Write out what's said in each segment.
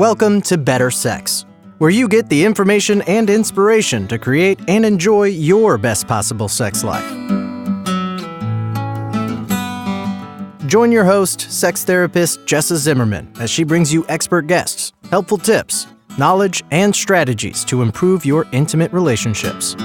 Welcome to Better Sex, where you get the information and inspiration to create and enjoy your best possible sex life. Join your host, sex therapist Jessa Zimmerman, as she brings you expert guests, helpful tips, knowledge, and strategies to improve your intimate relationships.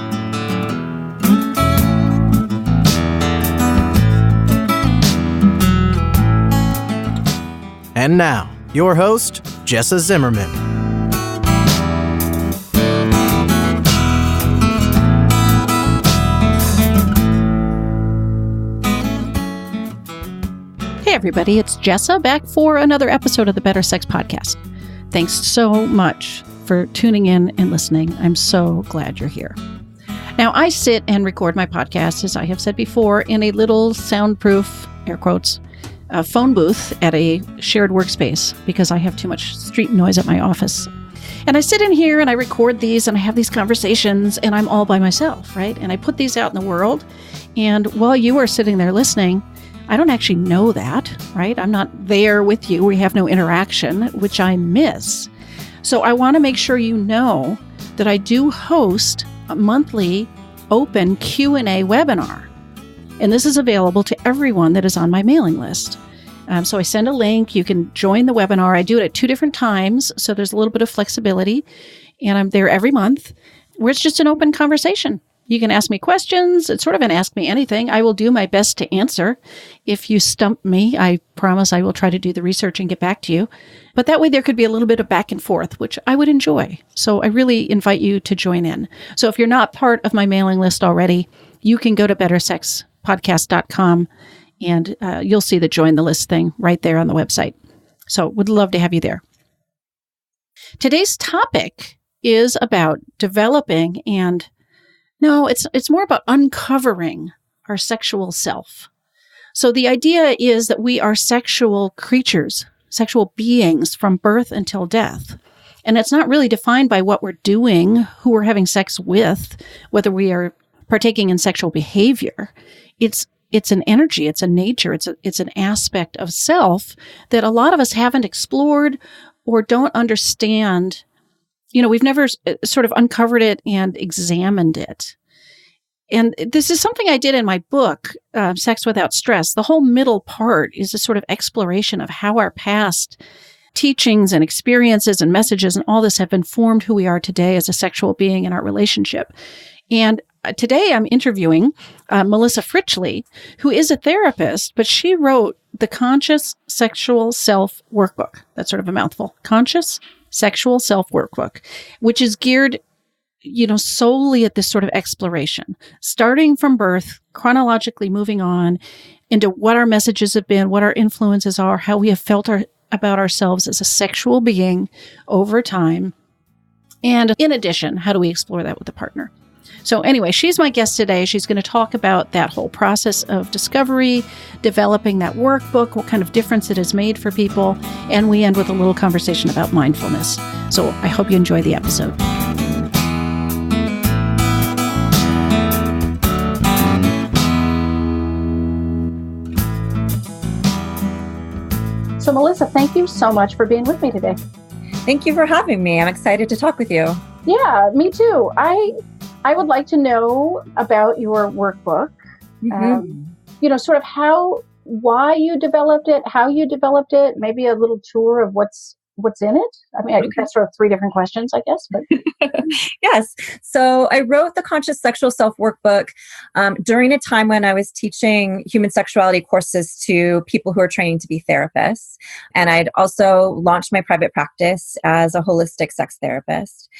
And now, your host, Jessa Zimmerman. Hey everybody, it's Jessa back for another episode of the Better Sex Podcast. Thanks so much for tuning in and listening. I'm so glad you're here. Now, I sit and record my podcast, as I have said before, in a little soundproof, air quotes, phone booth at a shared workspace because I have too much street noise at my office. And I sit in here and I record these and I have these conversations and I'm all by myself, right? And I put these out in the world. And while you are sitting there listening, I don't actually know that, right? I'm not there with you. We have no interaction, which I miss. So I want to make sure you know that I do host a monthly open Q&A webinar. And this is available to everyone that is on my mailing list. So I send a link. You can join the webinar. I do it at 2 different times, so there's a little bit of flexibility. And I'm there every month, where it's just an open conversation. You can ask me questions. It's sort of an ask me anything. I will do my best to answer. If you stump me, I promise I will try to do the research and get back to you. But that way there could be a little bit of back and forth, which I would enjoy. So I really invite you to join in. So if you're not part of my mailing list already, you can go to bettersexpodcast.com and you'll see the join the list thing right there on the website. So would love to have you there. Today's topic is about developing it's more about uncovering our sexual self. So the idea is that we are sexual creatures, sexual beings from birth until death. And it's not really defined by what we're doing, who we're having sex with, whether we are partaking in sexual behavior. It's an energy, it's a nature, it's an aspect of self that a lot of us haven't explored or don't understand. We've never sort of uncovered it and examined it. And this is something I did in my book, Sex Without Stress. The whole middle part is a sort of exploration of how our past teachings and experiences and messages and all this have informed who we are today as a sexual being in our relationship. And today I'm interviewing Melissa Fritchle, who is a therapist, but she wrote the Conscious Sexual Self Workbook. That's sort of a mouthful. Conscious Sexual Self Workbook, which is geared, solely at this sort of exploration, starting from birth, chronologically moving on into what our messages have been, what our influences are, how we have felt about ourselves as a sexual being over time. And in addition, how do we explore that with a partner? So anyway, she's my guest today. She's going to talk about that whole process of discovery, developing that workbook, what kind of difference it has made for people, and we end with a little conversation about mindfulness. So I hope you enjoy the episode. So Melissa, thank you so much for being with me today. Thank you for having me. I'm excited to talk with you. Yeah, me too. I would like to know about your workbook, sort of why you developed it, how you developed it, maybe a little tour of what's in it. I mean, okay. That's sort of 3 different questions, I guess. But Yes. So I wrote the Conscious Sexual Self Workbook during a time when I was teaching human sexuality courses to people who are training to be therapists. And I'd also launched my private practice as a holistic sex therapist.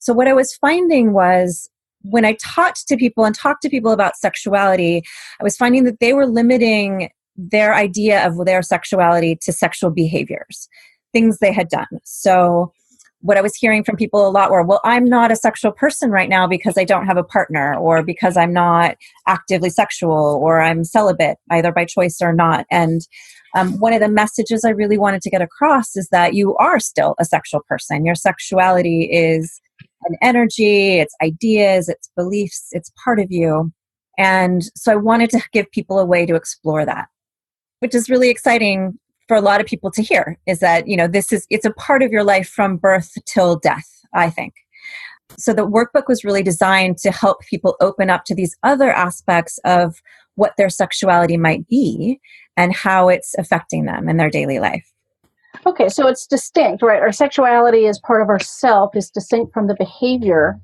So what I was finding was, when I talked to people about sexuality, I was finding that they were limiting their idea of their sexuality to sexual behaviors, things they had done. So what I was hearing from people a lot were, well, I'm not a sexual person right now because I don't have a partner, or because I'm not actively sexual, or I'm celibate, either by choice or not. And one of the messages I really wanted to get across is that you are still a sexual person. Your sexuality is an energy, it's ideas, it's beliefs, it's part of you. And so I wanted to give people a way to explore that, which is really exciting for a lot of people to hear, is that, it's a part of your life from birth till death, I think. So the workbook was really designed to help people open up to these other aspects of what their sexuality might be and how it's affecting them in their daily life. Okay, so it's distinct, right? Our sexuality as part of ourself is distinct from the behavior,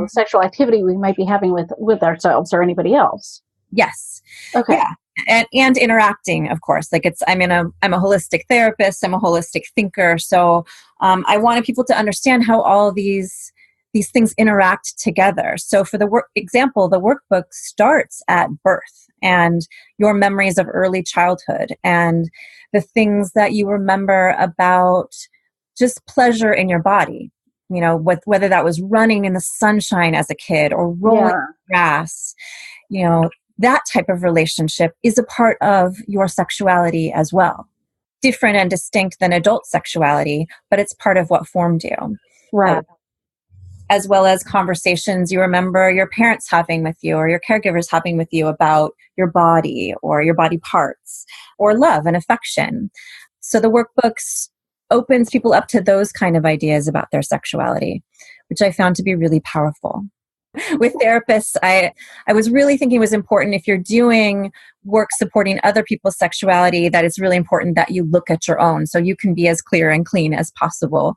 sexual activity we might be having with ourselves or anybody else. Yes. Okay. Yeah. And interacting, of course. Like I'm a holistic therapist. I'm a holistic thinker. So I wanted people to understand how all these things interact together. So for the example, the workbook starts at birth and your memories of early childhood and the things that you remember about just pleasure in your body, whether that was running in the sunshine as a kid or rolling in the grass, that type of relationship is a part of your sexuality as well. Different and distinct than adult sexuality, but it's part of what formed you. Right. As well as conversations you remember your parents having with you or your caregivers having with you about your body or your body parts or love and affection. So the workbooks opens people up to those kind of ideas about their sexuality, which I found to be really powerful. With therapists, I was really thinking it was important, if you're doing work supporting other people's sexuality, that it's really important that you look at your own so you can be as clear and clean as possible.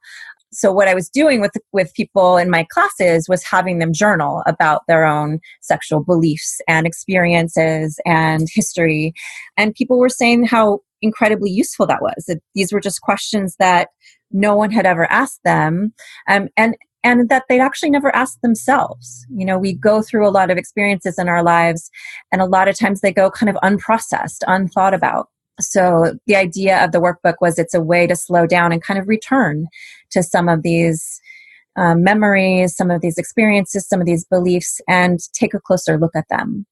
So what I was doing with people in my classes was having them journal about their own sexual beliefs and experiences and history. And people were saying how incredibly useful that was. That these were just questions that no one had ever asked them. And that they'd actually never asked themselves. We go through a lot of experiences in our lives, and a lot of times they go kind of unprocessed, unthought about. So the idea of the workbook was it's a way to slow down and kind of return to some of these memories, some of these experiences, some of these beliefs, and take a closer look at them.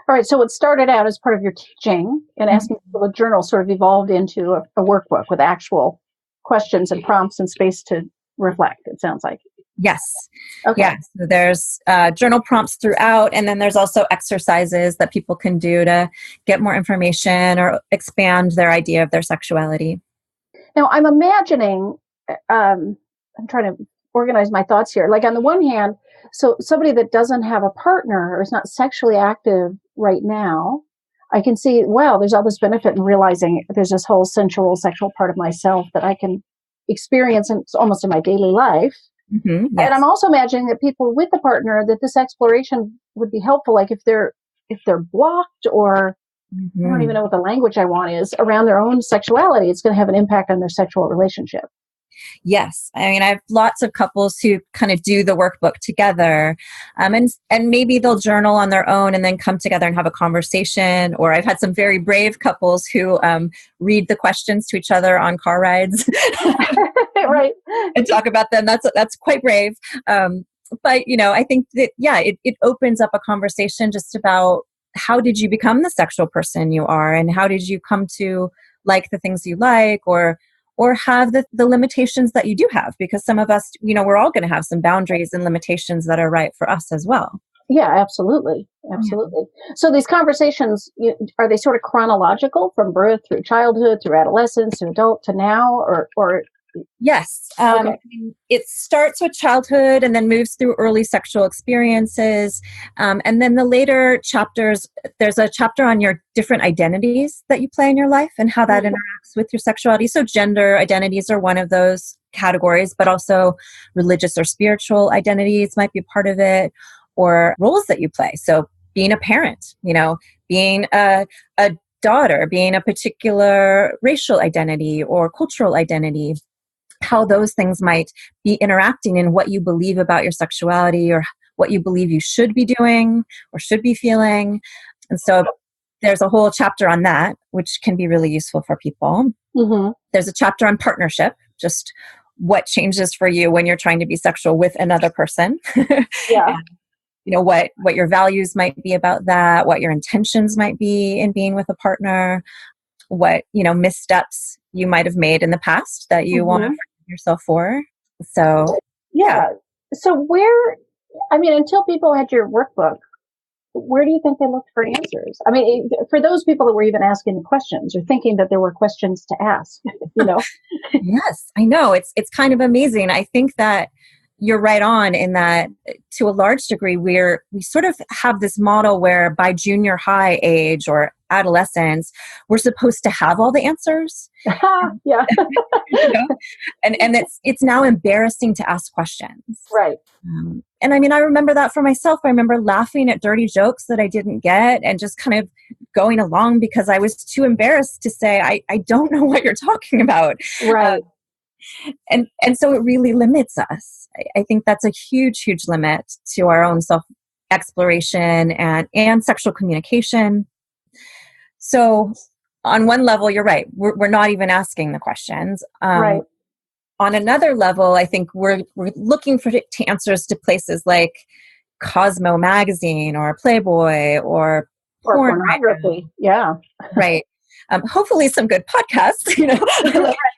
All right, so it started out as part of your teaching, and asking people to journal sort of evolved into a workbook with actual questions and prompts and space to reflect, it sounds like. Yes. Okay. Yeah. So there's journal prompts throughout, and then there's also exercises that people can do to get more information or expand their idea of their sexuality. Now, I'm imagining, I'm trying to organize my thoughts here. Like on the one hand, so somebody that doesn't have a partner or is not sexually active right now, I can see, wow, there's all this benefit in realizing there's this whole sensual sexual part of myself that I can experience almost in my daily life. Mm-hmm, yes. And I'm also imagining that people with a partner, that this exploration would be helpful. Like if they're blocked or I don't even know what the language I want is around their own sexuality, it's going to have an impact on their sexual relationship. Yes. I mean, I have lots of couples who kind of do the workbook together, and maybe they'll journal on their own and then come together and have a conversation. Or I've had some very brave couples who read the questions to each other on car rides. Right. And talk about them. That's quite brave. But, I think that, it opens up a conversation just about how did you become the sexual person you are, and how did you come to like the things you like, or have the limitations that you do have, because some of us, we're all going to have some boundaries and limitations that are right for us as well. Yeah, absolutely. Absolutely. Yeah. So these conversations, are they sort of chronological from birth through childhood, through adolescence, to adult, to now, or? Yes. Okay. It starts with childhood and then moves through early sexual experiences. And then the later chapters, there's a chapter on your different identities that you play in your life and how that interacts with your sexuality. So gender identities are one of those categories, but also religious or spiritual identities might be a part of it, or roles that you play. So being a parent, being a daughter, being a particular racial identity or cultural identity, how those things might be interacting in what you believe about your sexuality, or what you believe you should be doing or should be feeling. And so there's a whole chapter on that, which can be really useful for people. Mm-hmm. There's a chapter on partnership, just what changes for you when you're trying to be sexual with another person. Yeah. And, what your values might be about that, what your intentions might be in being with a partner, what, missteps you might have made in the past that you want to forgive yourself for. So, yeah. So until people had your workbook, where do you think they looked for answers? I mean, for those people that were even asking the questions or thinking that there were questions to ask, you know? Yes, I know. It's kind of amazing. I think that you're right on in that to a large degree, we sort of have this model where by junior high age or adolescence, we're supposed to have all the answers. Yeah. You know? And it's now embarrassing to ask questions. Right. And I mean, I remember that for myself. I remember laughing at dirty jokes that I didn't get and just kind of going along because I was too embarrassed to say, I don't know what you're talking about. Right. And so it really limits us. I think that's a huge, huge limit to our own self-exploration and sexual communication. So on one level, you're right. We're not even asking the questions. Right. On another level, I think we're looking for answers to places like Cosmo magazine or Playboy or pornography. Yeah. Right. Hopefully some good podcasts,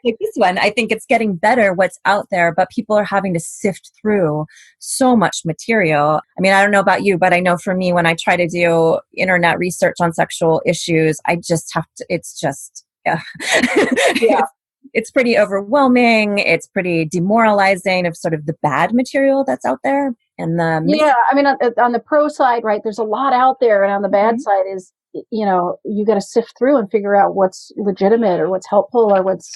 like this one. I think it's getting better what's out there, but people are having to sift through so much material. I mean, I don't know about you, but I know for me, when I try to do internet research on sexual issues, I just have to, it's just, yeah. It's pretty overwhelming. It's pretty demoralizing of sort of the bad material that's out there. And I mean, on the pro side, right, there's a lot out there. And on the bad side is, you got to sift through and figure out what's legitimate or what's helpful or what's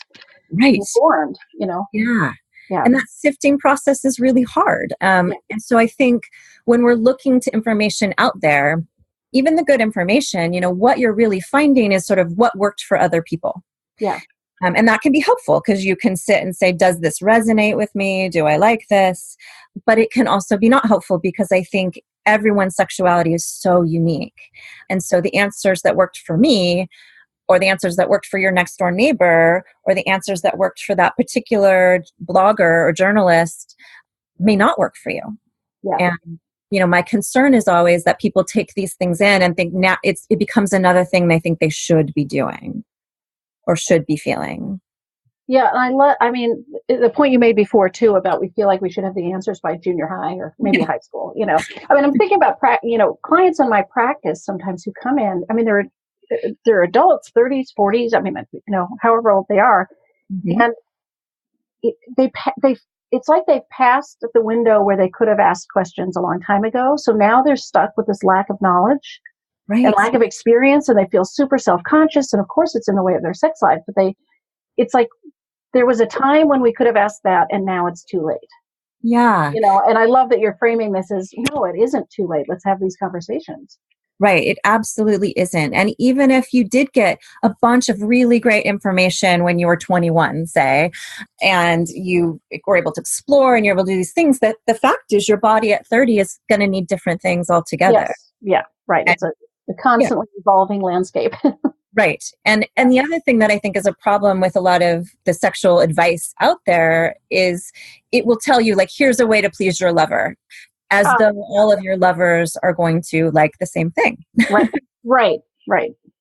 informed, Yeah. Yeah. And that sifting process is really hard. And so I think when we're looking to information out there, even the good information, what you're really finding is sort of what worked for other people. Yeah. And that can be helpful because you can sit and say, does this resonate with me? Do I like this? But it can also be not helpful because I think everyone's sexuality is so unique. And so the answers that worked for me, or the answers that worked for your next door neighbor, or the answers that worked for that particular blogger or journalist may not work for you. Yeah. And my concern is always that people take these things in and think now it becomes another thing they think they should be doing or should be feeling. Yeah, and I mean, the point you made before too about we feel like we should have the answers by junior high or maybe high school. I mean, I'm thinking about clients in my practice sometimes who come in. I mean, they're adults, 30s, 40s. I mean, however old they are, and it's like they've passed the window where they could have asked questions a long time ago. So now they're stuck with this lack of knowledge. Right. And lack of experience, and they feel super self-conscious, and of course it's in the way of their sex life, but it's like there was a time when we could have asked that, and now it's too late. Yeah. And I love that you're framing this as, no, it isn't too late. Let's have these conversations. Right. It absolutely isn't. And even if you did get a bunch of really great information when you were 21, say, and you were able to explore and you're able to do these things, that the fact is your body at 30 is going to need different things altogether. Yes. Yeah. Right. It's a constantly evolving landscape. Right. And the other thing that I think is a problem with a lot of the sexual advice out there is it will tell you, like, here's a way to please your lover, as though all of your lovers are going to like the same thing. Right.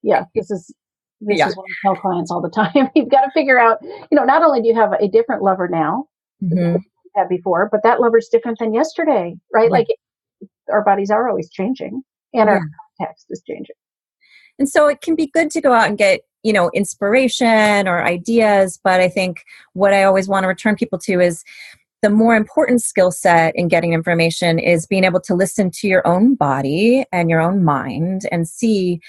Yeah. This is what I tell clients all the time. You've got to figure out, not only do you have a different lover now than you had before, but that lover's different than yesterday, right? Like our bodies are always changing and our context is changing. And so it can be good to go out and get, inspiration or ideas. But I think what I always want to return people to is the more important skill set in getting information is being able to listen to your own body and your own mind and see,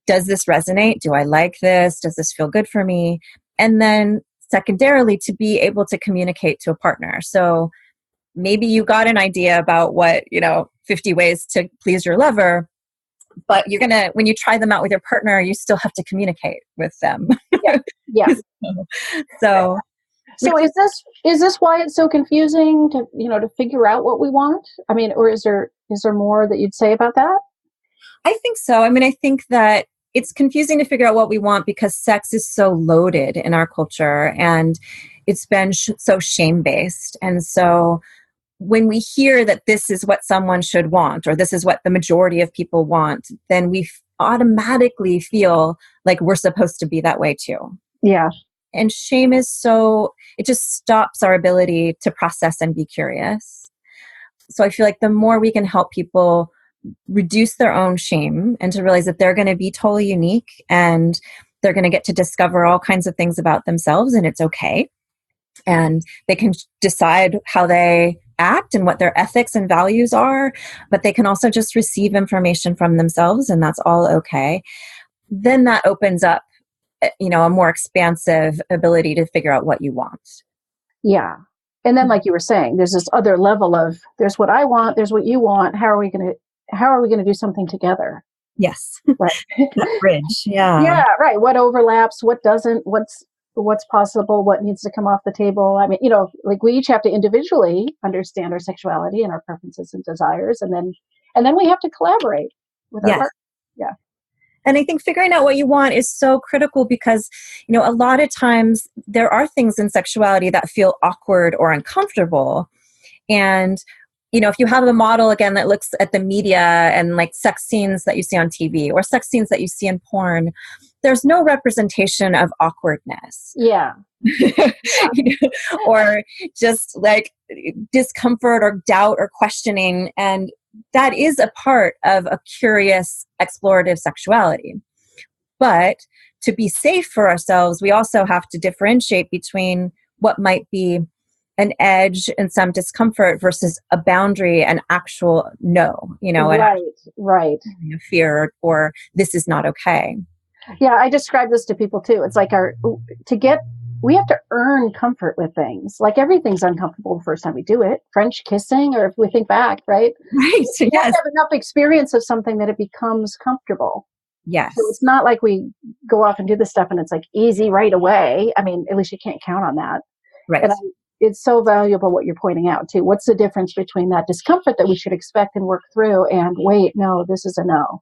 does this resonate? Do I like this? Does this feel good for me? And then secondarily, to be able to communicate to a partner. So maybe you got an idea about what, 50 ways to please your lover, but when you try them out with your partner, you still have to communicate with them. Yeah. So is this why it's so confusing to figure out what we want? I mean, or is there more that you'd say about that? I think so. I mean, I think that it's confusing to figure out what we want because sex is so loaded in our culture and it's been so shame-based. And so when we hear that this is what someone should want, or this is what the majority of people want, then we automatically feel like we're supposed to be that way too. Yeah. And shame is it just stops our ability to process and be curious. So I feel like the more we can help people reduce their own shame and to realize that they're going to be totally unique and they're going to get to discover all kinds of things about themselves, and it's okay. And they can decide how they act and what their ethics and values are, but they can also just receive information from themselves, and that's all okay. Then that opens up, a more expansive ability to figure out what you want. Yeah. And then, like you were saying, there's this other level of, there's what I want, there's what you want. How are we going to do something together? Yes. Right. That bridge. Yeah. Yeah. Right. What overlaps, what doesn't, what's possible, what needs to come off the table. I mean, like we each have to individually understand our sexuality and our preferences and desires. And then we have to collaborate with our partner. Yeah. And I think figuring out what you want is so critical because, a lot of times there are things in sexuality that feel awkward or uncomfortable. And, if you have a model, again, that looks at the media and like sex scenes that you see on TV or sex scenes that you see in porn, there's no representation of awkwardness. Yeah. Or just like discomfort or doubt or questioning. And that is a part of a curious, explorative sexuality. But to be safe for ourselves, we also have to differentiate between what might be an edge and some discomfort versus a boundary and actual no, right. Fear or this is not okay. Yeah, I describe this to people too. It's like we have to earn comfort with things. Like everything's uncomfortable the first time we do it. French kissing, or if we think back, right? Right. You have to have enough experience of something that it becomes comfortable. Yes. So it's not like we go off and do this stuff and it's like easy right away. I mean, at least you can't count on that. Right. And it's so valuable what you're pointing out too. What's the difference between that discomfort that we should expect and work through and wait, no, this is a no.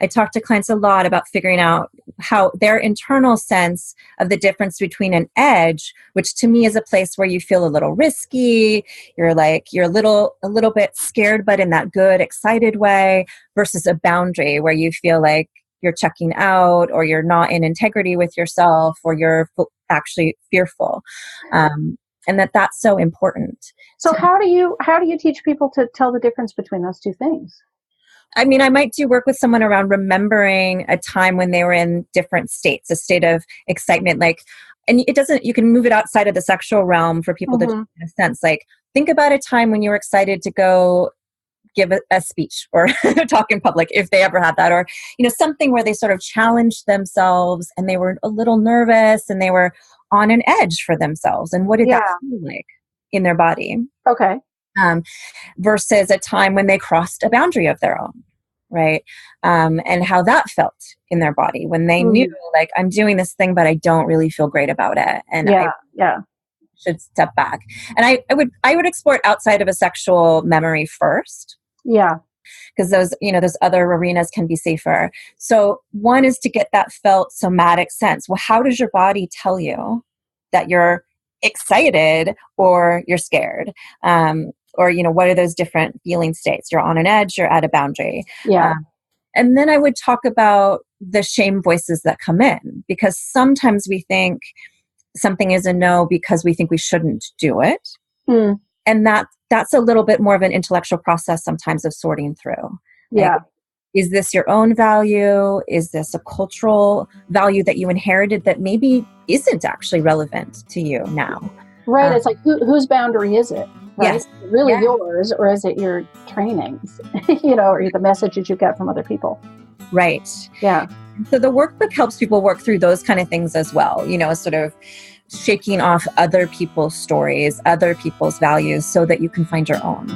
I talk to clients a lot about figuring out how their internal sense of the difference between an edge, which to me is a place where you feel a little risky, you're a little bit scared, but in that good, excited way, versus a boundary where you feel like you're checking out or you're not in integrity with yourself or you're actually fearful. And that's so important. So how do you teach people to tell the difference between those two things? I mean, I might do work with someone around remembering a time when they were in different states, a state of excitement, and you can move it outside of the sexual realm for people to get a sense. Like, think about a time when you were excited to go give a speech or talk in public, if they ever had that, or, something where they sort of challenged themselves and they were a little nervous and they were on an edge for themselves. And what did that feel like in their body? Okay. Versus a time when they crossed a boundary of their own, right? And how that felt in their body when they knew, like, I'm doing this thing, but I don't really feel great about it. And I should step back. And I would explore it outside of a sexual memory first. Yeah. Because those other arenas can be safer. So one is to get that felt somatic sense. Well, how does your body tell you that you're excited or you're scared? Or, what are those different feeling states? You're on an edge, you're at a boundary. Yeah. And then I would talk about the shame voices that come in, because sometimes we think something is a no because we think we shouldn't do it. And that's a little bit more of an intellectual process sometimes of sorting through. Yeah. Like, is this your own value? Is this a cultural value that you inherited that maybe isn't actually relevant to you now? Right. It's like, whose boundary is it? Right? Yes. Is it really yours, or is it your trainings, or the messages you get from other people? Right. Yeah. So the workbook helps people work through those kind of things as well, sort of shaking off other people's stories, other people's values, so that you can find your own.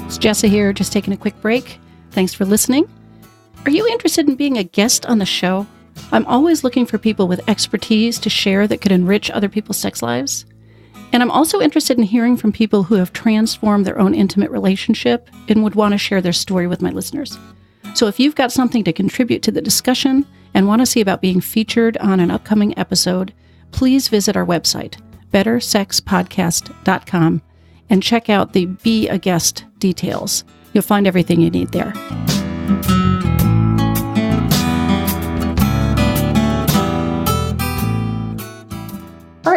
It's Jessa here, just taking a quick break. Thanks for listening. Are you interested in being a guest on the show? I'm always looking for people with expertise to share that could enrich other people's sex lives. And I'm also interested in hearing from people who have transformed their own intimate relationship and would want to share their story with my listeners. So if you've got something to contribute to the discussion and want to see about being featured on an upcoming episode, please visit our website, bettersexpodcast.com, and check out the Be a Guest details. You'll find everything you need there.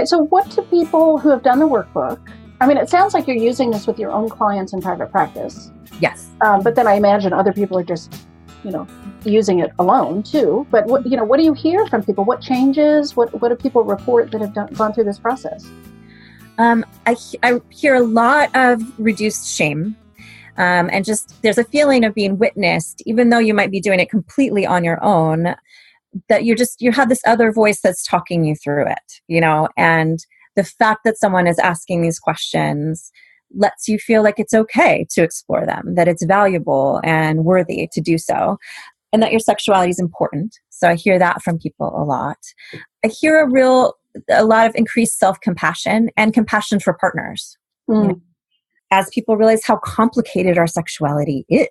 Okay, so what do people who have done the workbook, I mean, it sounds like you're using this with your own clients in private practice. Yes. But then I imagine other people are just, using it alone too. But what do you hear from people? What changes? What do people report that have gone through this process? I hear a lot of reduced shame. And just there's a feeling of being witnessed, even though you might be doing it completely on your own, that you have this other voice that's talking you through it, and the fact that someone is asking these questions lets you feel like it's okay to explore them, that it's valuable and worthy to do so, and that your sexuality is important. So I hear that from people a lot. I hear a lot of increased self-compassion and compassion for partners. As people realize how complicated our sexuality is,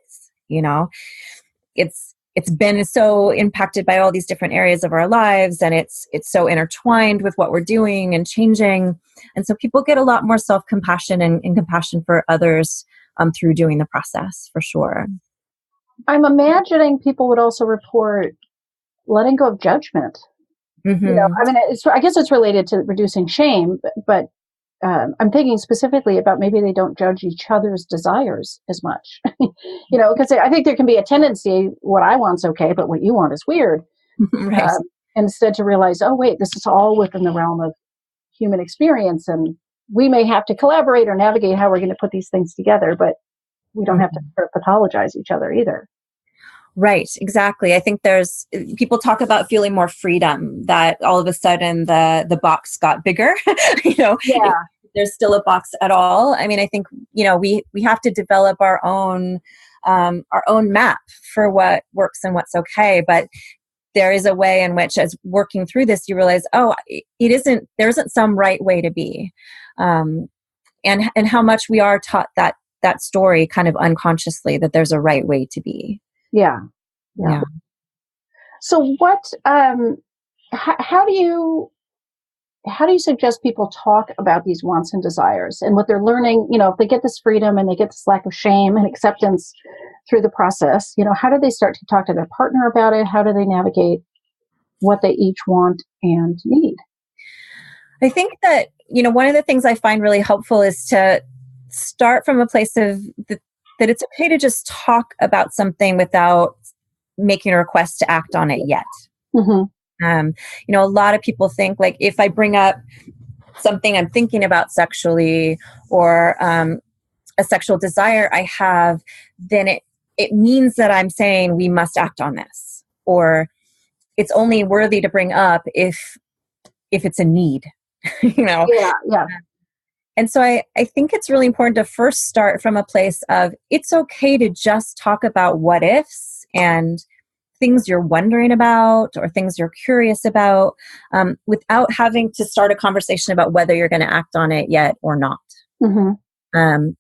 it's been so impacted by all these different areas of our lives, and it's so intertwined with what we're doing and changing. And so people get a lot more self-compassion and compassion for others through doing the process, for sure. I'm imagining people would also report letting go of judgment. Mm-hmm. I guess it's related to reducing shame, but I'm thinking specifically about maybe they don't judge each other's desires as much, because I think there can be a tendency, what I want's okay, but what you want is weird. Right. Instead to realize, oh, wait, this is all within the realm of human experience, and we may have to collaborate or navigate how we're going to put these things together, but we don't have to pathologize each other either. Right, exactly. I think people talk about feeling more freedom, that all of a sudden the box got bigger, Yeah. If there's still a box at all. I mean, I think, we have to develop our own map for what works and what's okay. But there is a way in which, as working through this, you realize, there isn't some right way to be. And how much we are taught that story kind of unconsciously, that there's a right way to be. Yeah. So what, how do you suggest people talk about these wants and desires and what they're learning, if they get this freedom and they get this lack of shame and acceptance through the process, how do they start to talk to their partner about it? How do they navigate what they each want and need? I think that, one of the things I find really helpful is to start from a place of that it's okay to just talk about something without making a request to act on it yet. Mm-hmm. A lot of people think, like, if I bring up something I'm thinking about sexually, or a sexual desire I have, then it means that I'm saying we must act on this, or it's only worthy to bring up if it's a need, Yeah. And so I think it's really important to first start from a place of, it's okay to just talk about what ifs and things you're wondering about or things you're curious about, without having to start a conversation about whether you're going to act on it yet or not. Mm-hmm.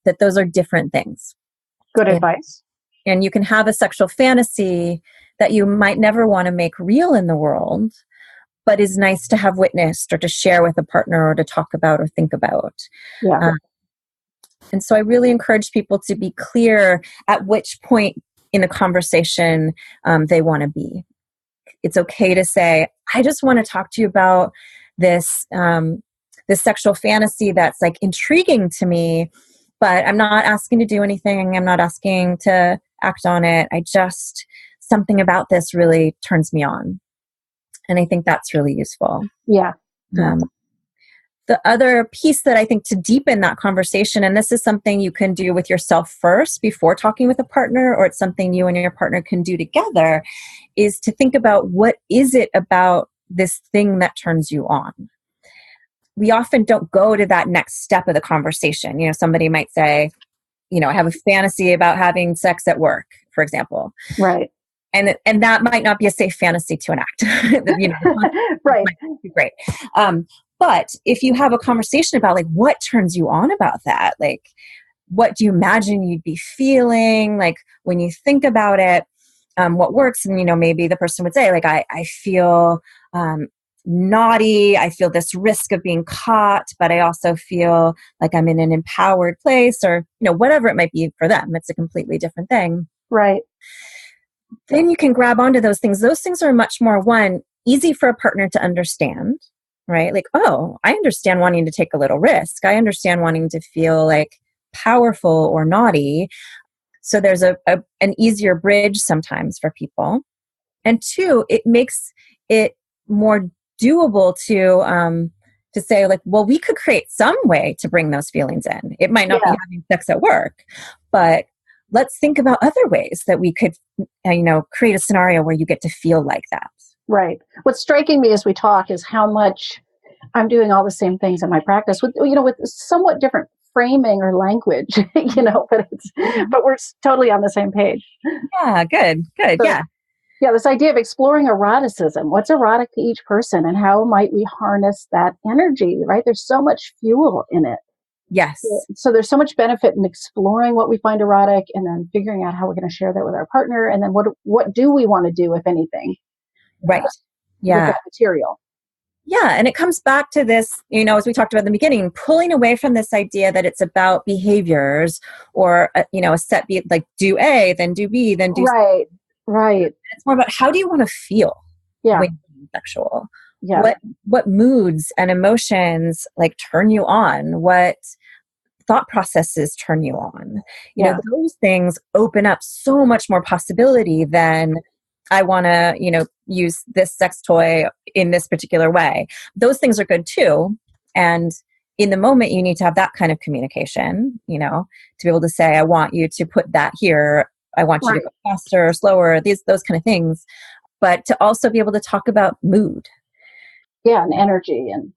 That those are different things. Good advice. And you can have a sexual fantasy that you might never want to make real in the world, but is nice to have witnessed or to share with a partner or to talk about or think about. Yeah. And so I really encourage people to be clear at which point in the conversation they want to be. It's okay to say, I just want to talk to you about this sexual fantasy that's like intriguing to me, but I'm not asking to do anything. I'm not asking to act on it. Something about this really turns me on. And I think that's really useful. Yeah. The other piece that I think to deepen that conversation, and this is something you can do with yourself first before talking with a partner, or it's something you and your partner can do together, is to think about, what is it about this thing that turns you on? We often don't go to that next step of the conversation. Somebody might say, I have a fantasy about having sex at work, for example. Right. And that might not be a safe fantasy to enact. Right. Might be great. But if you have a conversation about, like, what turns you on about that, like, what do you imagine you'd be feeling, like, when you think about it, what works? And, maybe the person would say, like, I feel naughty. I feel this risk of being caught, but I also feel like I'm in an empowered place, or, whatever it might be for them. It's a completely different thing. Right. Then you can grab onto those things. Those things are much more, easy for a partner to understand. right? Like, oh, I understand wanting to take a little risk. I understand wanting to feel like powerful or naughty. So there's an easier bridge sometimes for people. And two, it makes it more doable to say like, well, we could create some way to bring those feelings in. It might not be having sex at work, but let's think about other ways that we could, create a scenario where you get to feel like that. Right. What's striking me as we talk is how much I'm doing all the same things in my practice with somewhat different framing or language, but we're totally on the same page. Yeah, good. So, yeah. Yeah, this idea of exploring eroticism. What's erotic to each person and how might we harness that energy, right? There's so much fuel in it. Yes. So there's so much benefit in exploring what we find erotic and then figuring out how we're going to share that with our partner. And then what do we want to do, if anything? Right. With that material. Yeah. And it comes back to this, as we talked about in the beginning, pulling away from this idea that it's about behaviors or, a set be like do A, then do B, then do C. Right. It's more about how do you want to feel when you're sexual? Yeah. What moods and emotions like turn you on? What thought processes turn you on? Those things open up so much more possibility than I want to, use this sex toy in this particular way. Those things are good too. And in the moment, you need to have that kind of communication, to be able to say, I want you to put that here. I want you to go faster or slower, those kind of things. But to also be able to talk about mood. Yeah, and energy and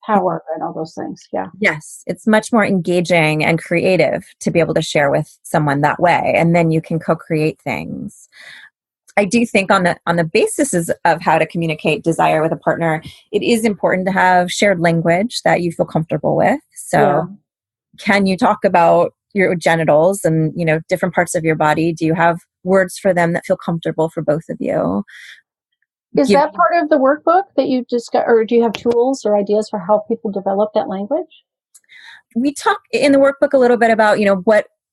power and all those things. Yeah. Yes. It's much more engaging and creative to be able to share with someone that way. And then you can co-create things. I do think on the basis of how to communicate desire with a partner, it is important to have shared language that you feel comfortable with. So can you talk about your genitals and, different parts of your body? Do you have words for them that feel comfortable for both of you? Is that part of the workbook that you discuss, or do you have tools or ideas for how people develop that language? We talk in the workbook a little bit about,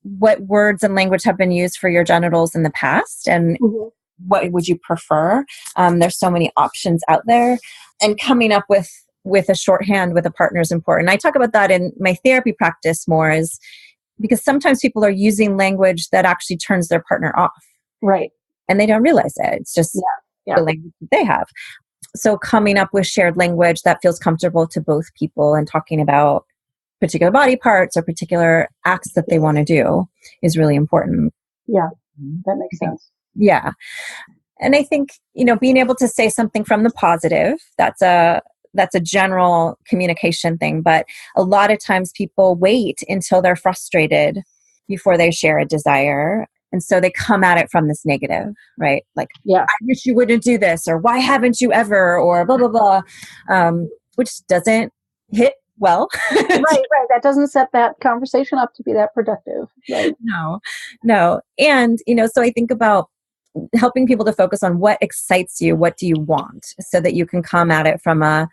what words and language have been used for your genitals in the past and what would you prefer? There's so many options out there, and coming up with a shorthand with a partner is important. I talk about that in my therapy practice more, is because sometimes people are using language that actually turns their partner off. Right. And they don't realize it. It's just the language that they have. So coming up with shared language that feels comfortable to both people and talking about particular body parts or particular acts that they want to do is really important. Yeah, that makes sense. Yeah. And I think, being able to say something from the positive, that's a general communication thing. But a lot of times people wait until they're frustrated before they share a desire. And so they come at it from this negative, right? Like, I wish you wouldn't do this, or why haven't you ever, or blah, blah, blah, which doesn't hit well. Right. That doesn't set that conversation up to be that productive. Right. No. And, so I think about helping people to focus on what excites you, what do you want, so that you can come at it from a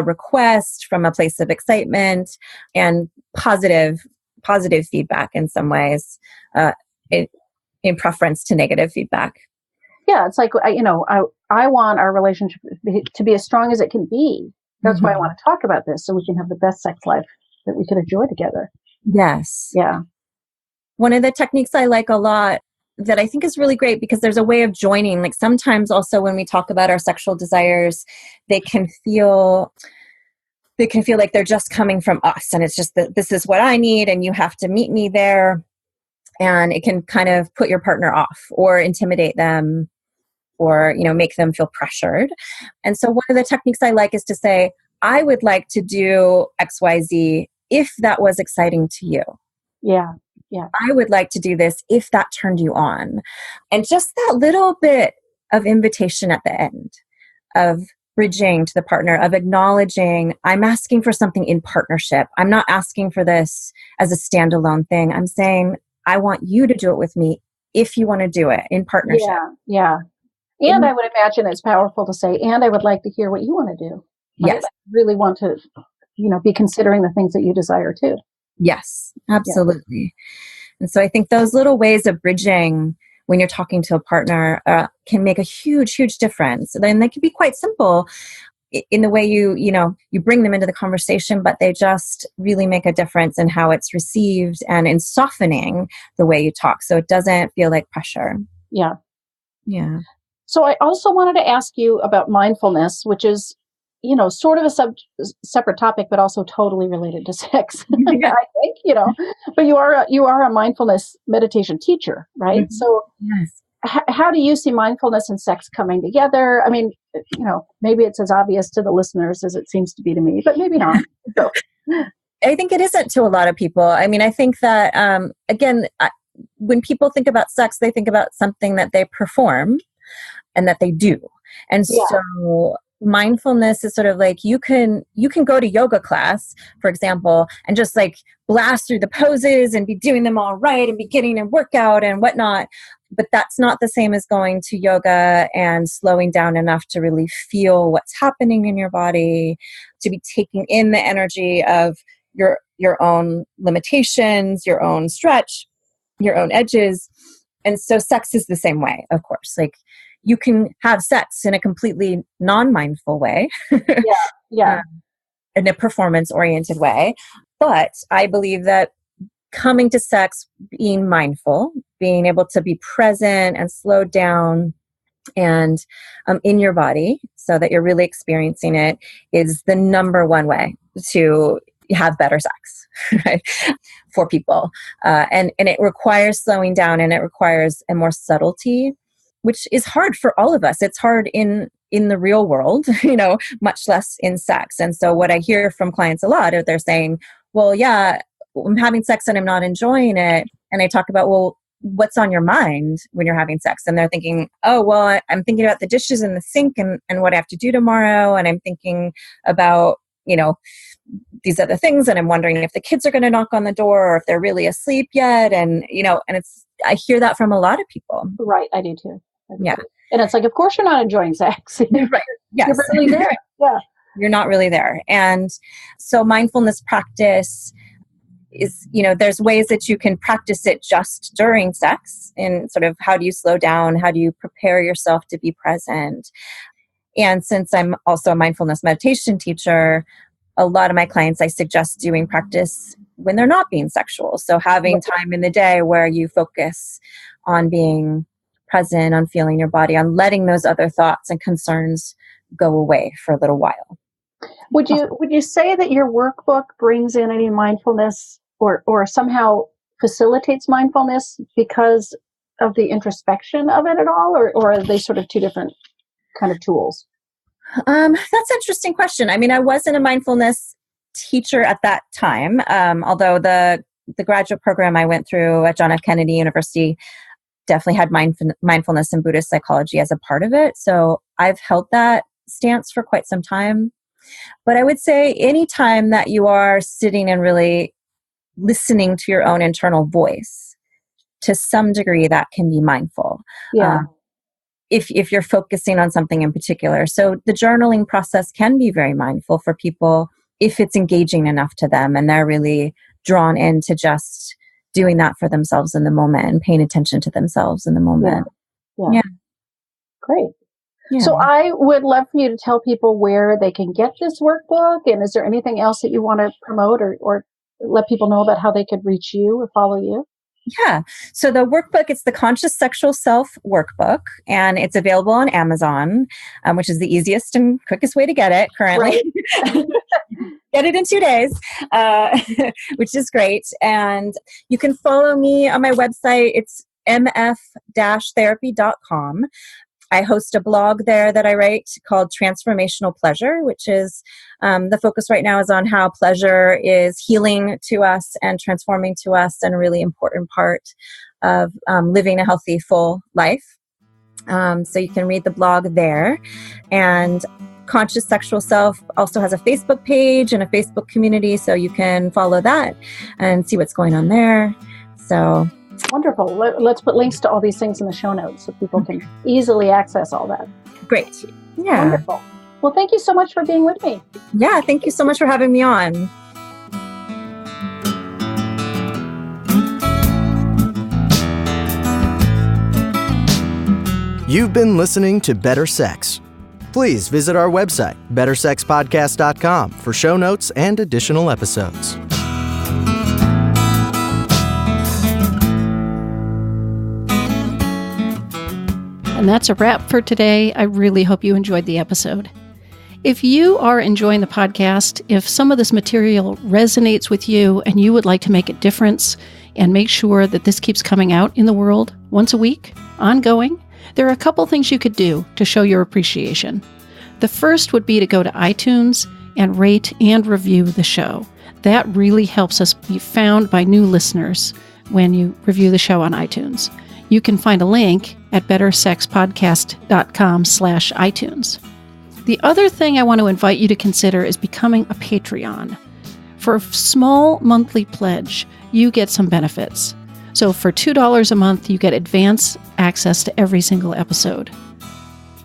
request, from a place of excitement and positive feedback in some ways, in preference to negative feedback. Yeah, it's like, I want our relationship to be as strong as it can be. That's why I want to talk about this, so we can have the best sex life that we can enjoy together. Yes. Yeah. One of the techniques I like a lot that I think is really great, because there's a way of joining. Like sometimes also when we talk about our sexual desires, they can feel like they're just coming from us. And it's just that this is what I need and you have to meet me there. And it can kind of put your partner off or intimidate them or, make them feel pressured. And so one of the techniques I like is to say, I would like to do XYZ if that was exciting to you. Yeah. I would like to do this if that turned you on. And just that little bit of invitation at the end of bridging to the partner, of acknowledging, I'm asking for something in partnership. I'm not asking for this as a standalone thing. I'm saying, I want you to do it with me if you want to do it in partnership. Yeah. And I would imagine it's powerful to say, and I would like to hear what you want to do. Right? Yes. I really want to, be considering the things that you desire too. Yes, absolutely. Yeah. And so I think those little ways of bridging when you're talking to a partner can make a huge, huge difference. And they can be quite simple. in the way you bring them into the conversation, but they just really make a difference in how it's received and in softening the way you talk. So it doesn't feel like pressure. Yeah. Yeah. So I also wanted to ask you about mindfulness, which is, sort of a separate topic, but also totally related to sex. Yeah. I think, but you are a mindfulness meditation teacher, right? Mm-hmm. So Yes. How do you see mindfulness and sex coming together? I mean, maybe it's as obvious to the listeners as it seems to be to me, but maybe not. So. I think it isn't to a lot of people. I mean, I think that, again, when people think about sex, they think about something that they perform and that they do. And so mindfulness is sort of like you can go to yoga class, for example, and just like blast through the poses and be doing them all right and be getting a workout and whatnot. But that's not the same as going to yoga and slowing down enough to really feel what's happening in your body, to be taking in the energy of your own limitations, your own stretch, your own edges. And so sex is the same way, of course. Like you can have sex in a completely non-mindful way. Yeah. In a performance-oriented way. But I believe that coming to sex, being mindful, being able to be present and slow down and in your body so that you're really experiencing it is the number one way to have better sex, right? For people. And it requires slowing down and it requires a more subtlety, which is hard for all of us. It's hard in the real world, much less in sex. And so what I hear from clients a lot is they're saying, well, yeah, I'm having sex and I'm not enjoying it. And I talk about, well, what's on your mind when you're having sex? And they're thinking, oh, well, I'm thinking about the dishes in the sink and what I have to do tomorrow. And I'm thinking about, these other things. And I'm wondering if the kids are going to knock on the door or if they're really asleep yet. And, and I hear that from a lot of people. Right. I do too. Yeah. And it's like, of course you're not enjoying sex. Right. Yes. You're barely there. Yeah. You're not really there. And so mindfulness practice is, there's ways that you can practice it just during sex and sort of how do you slow down? How do you prepare yourself to be present? And since I'm also a mindfulness meditation teacher, a lot of my clients, I suggest doing practice when they're not being sexual. So having time in the day where you focus on being present, on feeling your body, on letting those other thoughts and concerns go away for a little while. Would you say that your workbook brings in any mindfulness or somehow facilitates mindfulness because of the introspection of it at all, or are they sort of two different kind of tools? That's an interesting question. I mean, I wasn't a mindfulness teacher at that time, although the graduate program I went through at John F. Kennedy University definitely had mindfulness and Buddhist psychology as a part of it. So I've held that stance for quite some time. But I would say anytime that you are sitting and really listening to your own internal voice, to some degree that can be mindful. Yeah. If you're focusing on something in particular. So the journaling process can be very mindful for people if it's engaging enough to them and they're really drawn into just doing that for themselves in the moment and paying attention to themselves in the moment. Yeah. Great. Yeah. So I would love for you to tell people where they can get this workbook, and is there anything else that you want to promote or let people know about how they could reach you or follow you? Yeah. So the workbook, it's the Conscious Sexual Self Workbook, and it's available on Amazon, which is the easiest and quickest way to get it currently. Right. Get it in 2 days, which is great. And you can follow me on my website. It's mf-therapy.com. I host a blog there that I write called Transformational Pleasure, which is the focus right now is on how pleasure is healing to us and transforming to us and a really important part of living a healthy, full life. So you can read the blog there. And Conscious Sexual Self also has a Facebook page and a Facebook community, so you can follow that and see what's going on there. So wonderful. Let's put links to all these things in the show notes so people can easily access all that. Great. Yeah. Wonderful. Well, thank you so much for being with me. Yeah, thank you so much for having me on. You've been listening to Better Sex. Please visit our website, bettersexpodcast.com, for show notes and additional episodes. And that's a wrap for today. I really hope you enjoyed the episode. If you are enjoying the podcast, if some of this material resonates with you and you would like to make a difference and make sure that this keeps coming out in the world once a week, ongoing, there are a couple things you could do to show your appreciation. The first would be to go to iTunes and rate and review the show. That really helps us be found by new listeners when you review the show on iTunes. You can find a link at bettersexpodcast.com/iTunes. The other thing I want to invite you to consider is becoming a Patreon. For a small monthly pledge, you get some benefits. So for $2 a month, you get advance access to every single episode.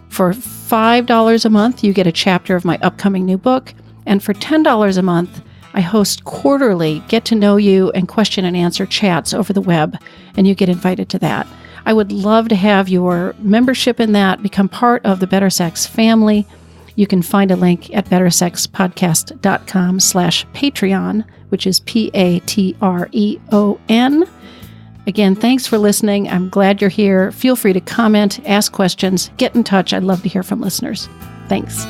For $5 a month, you get a chapter of my upcoming new book. And for $10 a month, I host quarterly get-to-know-you and question-and-answer chats over the web, and you get invited to that. I would love to have your membership in that, become part of the Better Sex family. You can find a link at bettersexpodcast.com/Patreon, which is Patreon. Again, thanks for listening. I'm glad you're here. Feel free to comment, ask questions, get in touch. I'd love to hear from listeners. Thanks.